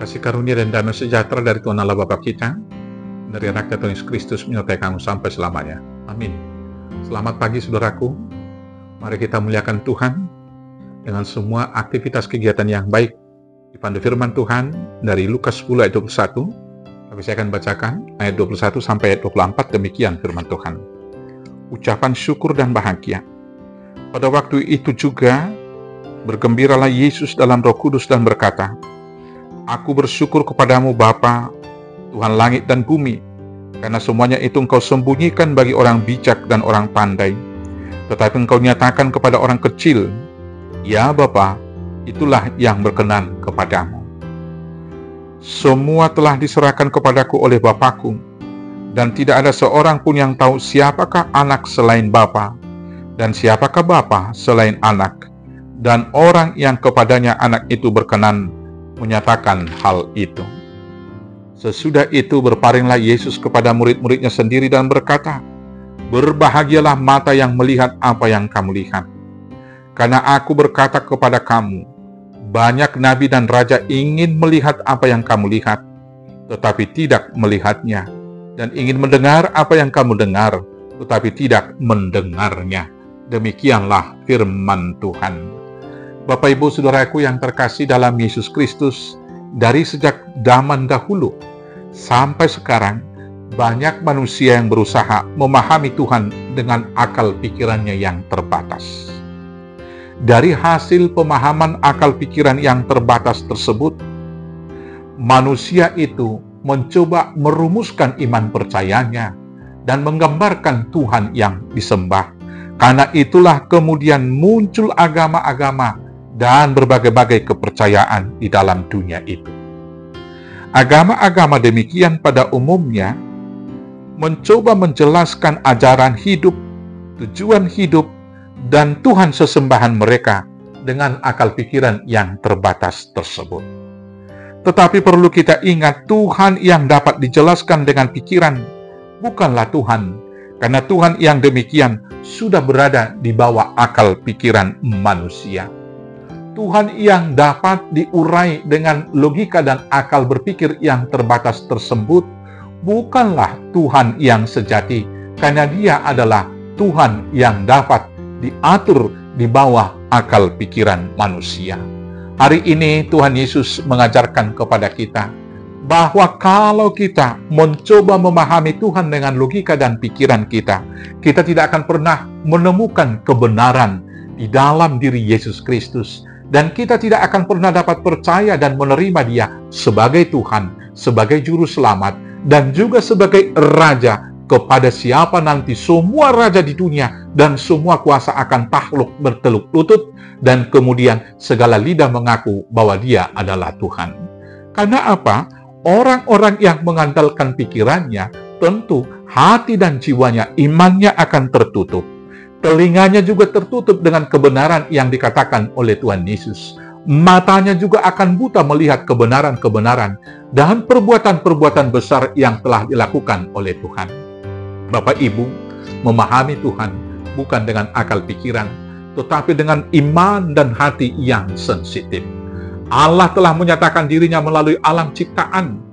Kasih karunia dan damai sejahtera dari Tuhan Allah Bapa kita, dari rakyat Tuhan Yesus Kristus menyertai kamu sampai selamanya. Amin. Selamat pagi saudaraku. Mari kita muliakan Tuhan dengan semua aktivitas kegiatan yang baik. Dipandu firman Tuhan dari Lukas 10 ayat 21. Tapi saya akan bacakan ayat 21 sampai ayat 24. Demikian firman Tuhan. Ucapan syukur dan bahagia. Pada waktu itu juga bergembiralah Yesus dalam Roh Kudus dan berkata, Aku bersyukur kepadamu Bapa, Tuhan langit dan bumi, karena semuanya itu Engkau sembunyikan bagi orang bijak dan orang pandai, tetapi Engkau nyatakan kepada orang kecil. Ya Bapa, itulah yang berkenan kepadamu. Semua telah diserahkan kepadaku oleh Bapakku, dan tidak ada seorang pun yang tahu siapakah anak selain Bapa, dan siapakah Bapa selain anak, dan orang yang kepadanya anak itu berkenan menyatakan hal itu. Sesudah itu berpalinglah Yesus kepada murid-muridnya sendiri dan berkata, Berbahagialah mata yang melihat apa yang kamu lihat. Karena aku berkata kepada kamu, banyak nabi dan raja ingin melihat apa yang kamu lihat, tetapi tidak melihatnya, dan ingin mendengar apa yang kamu dengar, tetapi tidak mendengarnya. Demikianlah firman Tuhan. Bapak Ibu Saudaraku yang terkasih dalam Yesus Kristus, dari sejak zaman dahulu sampai sekarang, banyak manusia yang berusaha memahami Tuhan dengan akal pikirannya yang terbatas. Dari hasil pemahaman akal pikiran yang terbatas tersebut, manusia itu mencoba merumuskan iman percayanya dan menggambarkan Tuhan yang disembah. Karena itulah kemudian muncul agama-agama dan berbagai-bagai kepercayaan di dalam dunia itu. Agama-agama demikian pada umumnya mencoba menjelaskan ajaran hidup, tujuan hidup, dan Tuhan sesembahan mereka dengan akal pikiran yang terbatas tersebut. Tetapi perlu kita ingat, Tuhan yang dapat dijelaskan dengan pikiran bukanlah Tuhan, karena Tuhan yang demikian sudah berada di bawah akal pikiran manusia. Tuhan yang dapat diurai dengan logika dan akal berpikir yang terbatas tersebut bukanlah Tuhan yang sejati, karena Dia adalah Tuhan yang dapat diatur di bawah akal pikiran manusia. Hari ini Tuhan Yesus mengajarkan kepada kita bahwa kalau kita mencoba memahami Tuhan dengan logika dan pikiran kita, kita tidak akan pernah menemukan kebenaran di dalam diri Yesus Kristus. Dan kita tidak akan pernah dapat percaya dan menerima Dia sebagai Tuhan, sebagai Juru Selamat, dan juga sebagai Raja, kepada siapa nanti semua raja di dunia dan semua kuasa akan takluk berteluk lutut, dan kemudian segala lidah mengaku bahwa Dia adalah Tuhan. Karena apa? Orang-orang yang mengandalkan pikirannya, tentu hati dan jiwanya, imannya akan tertutup. Telinganya juga tertutup dengan kebenaran yang dikatakan oleh Tuhan Yesus. Matanya juga akan buta melihat kebenaran-kebenaran dan perbuatan-perbuatan besar yang telah dilakukan oleh Tuhan. Bapak Ibu, memahami Tuhan bukan dengan akal pikiran, tetapi dengan iman dan hati yang sensitif. Allah telah menyatakan dirinya melalui alam ciptaan,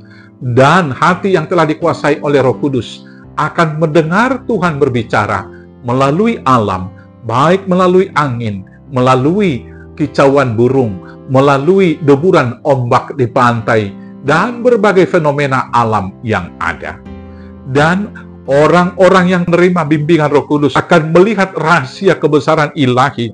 dan hati yang telah dikuasai oleh Roh Kudus akan mendengar Tuhan berbicara melalui alam, baik melalui angin, melalui kicauan burung, melalui deburan ombak di pantai, dan berbagai fenomena alam yang ada. Dan orang-orang yang menerima bimbingan Roh Kudus akan melihat rahasia kebesaran ilahi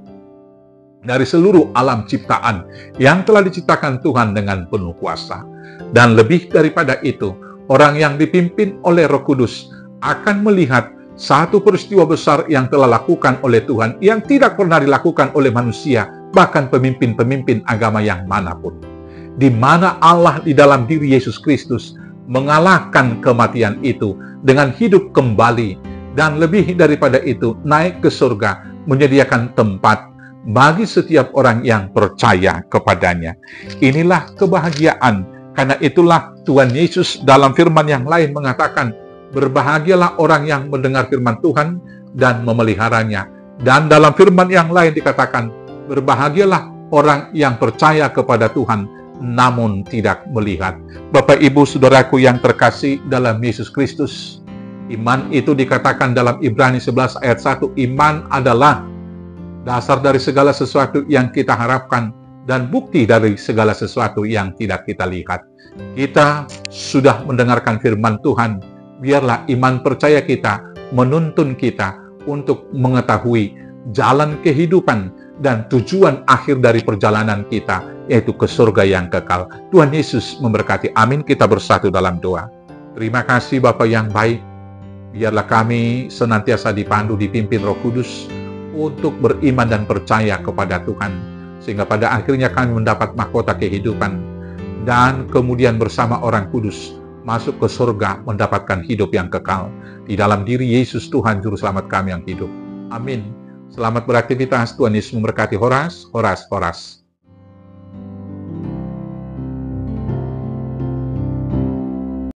dari seluruh alam ciptaan yang telah diciptakan Tuhan dengan penuh kuasa. Dan lebih daripada itu, orang yang dipimpin oleh Roh Kudus akan melihat satu peristiwa besar yang telah dilakukan oleh Tuhan yang tidak pernah dilakukan oleh manusia, bahkan pemimpin-pemimpin agama yang manapun. Di mana Allah di dalam diri Yesus Kristus mengalahkan kematian itu dengan hidup kembali, dan lebih daripada itu naik ke surga, menyediakan tempat bagi setiap orang yang percaya kepadanya. Inilah kebahagiaan. Karena itulah Tuhan Yesus dalam firman yang lain mengatakan, Berbahagialah orang yang mendengar firman Tuhan dan memeliharanya. Dan dalam firman yang lain dikatakan, berbahagialah orang yang percaya kepada Tuhan namun tidak melihat. Bapak, Ibu, Saudaraku yang terkasih dalam Yesus Kristus, iman itu dikatakan dalam Ibrani 11 ayat 1, iman adalah dasar dari segala sesuatu yang kita harapkan dan bukti dari segala sesuatu yang tidak kita lihat. Kita sudah mendengarkan firman Tuhan, biarlah iman percaya kita menuntun kita untuk mengetahui jalan kehidupan dan tujuan akhir dari perjalanan kita, yaitu ke surga yang kekal. Tuhan Yesus memberkati. Amin. Kita bersatu dalam doa. Terima kasih Bapa yang baik. Biarlah kami senantiasa dipandu, dipimpin Roh Kudus untuk beriman dan percaya kepada Tuhan, sehingga pada akhirnya kami mendapat mahkota kehidupan dan kemudian bersama orang kudus masuk ke surga mendapatkan hidup yang kekal di dalam diri Yesus Tuhan Juru Selamat kami yang hidup. Amin. Selamat beraktivitas. Tuhan Yesus memberkati. Horas, horas, horas.